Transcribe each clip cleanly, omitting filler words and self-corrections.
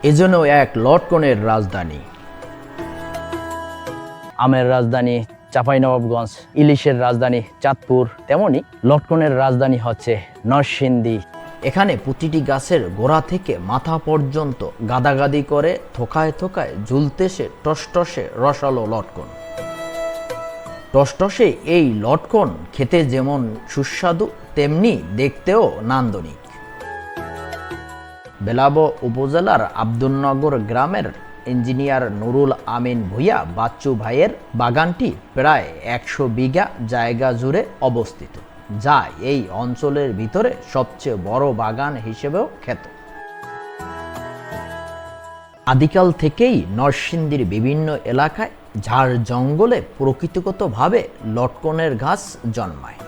এজন্য এক লটকনের রাজধানী। আমের রাজধানী চাঁপাইনবাবগঞ্জ, ইলিশের রাজধানী চাঁদপুর, তেমনি লটকনের রাজধানী হচ্ছে নরসিংদী। এখানে প্রতিটি গাছের গোড়া থেকে মাথা পর্যন্ত গাদাগাদি করে থোকায় থোকায় ঝুলতেছে টসটসে রসালো লটকন। টসটসে এই লটকন খেতে যেমন সুস্বাদু, তেমনি দেখতেও নান্দনিক। বেলাব উপজেলার আব্দুলনগর গ্রামের ইঞ্জিনিয়ার নুরুল আমিন ভূঁইয়া বাচ্চু ভাইয়ের বাগানটি প্রায় 100 বিঘা জায়গা জুড়ে অবস্থিত, যা এই অঞ্চলের ভিতরে সবচেয়ে বড় বাগান হিসেবেও খ্যাত। আদিকাল থেকেই নরসিংদীর বিভিন্ন এলাকায় ঝাড় জঙ্গলে প্রকৃতিগতভাবে লটকনের গাছ জন্মায়।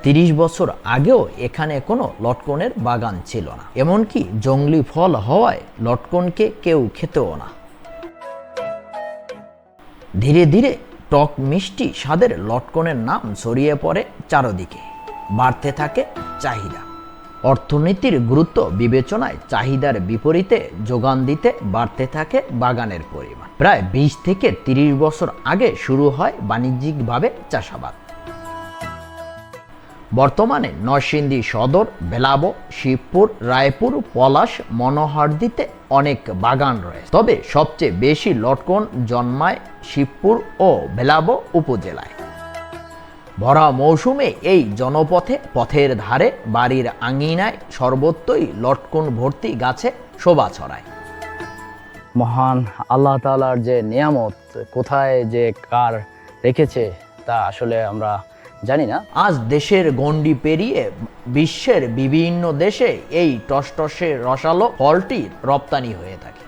30 বছর আগেও এখানে কোনো লটকনের বাগান ছিল না, এমনকি জঙ্গলি ফল হওয়ায় লটকনকে কেউ খেতেও না। ধীরে ধীরে টক মিষ্টি স্বাদের লটকনের নাম ছড়িয়ে পড়ে চারদিকে, বাড়তে থাকে চাহিদা। অর্থনীতির গুরুত্ব বিবেচনায় চাহিদার বিপরীতে যোগান দিতে বাড়তে থাকে বাগানের পরিমাণ। প্রায় 20 থেকে 30 বছর আগে শুরু হয় বাণিজ্যিকভাবে চাষাবাদ। বর্তমানে নরসিংদী সদর, বেলাব, শিবপুর, রায়পুর, পলাশ, মনোহরদীতে অনেক বাগান রয়েছে, তবে সবচেয়ে বেশি লটকন জন্মায় শিবপুর ও বেলাব উপজেলায়। ভরা মৌসুমে এই জনপথে, পথের ধারে, বাড়ির আঙিনায় সর্বত্রই লটকন ভর্তি গাছে শোভা ছড়ায়। মহান আল্লাহ তাআলার যে নিয়ামত কোথায় যে কার রেখেছে তা আসলে আমরা জানি না। আজ দেশের গণ্ডি পেরিয়ে বিশ্বের বিভিন্ন দেশে এই টসটসে রসালো ফলটি রপ্তানি হয়ে থাকে।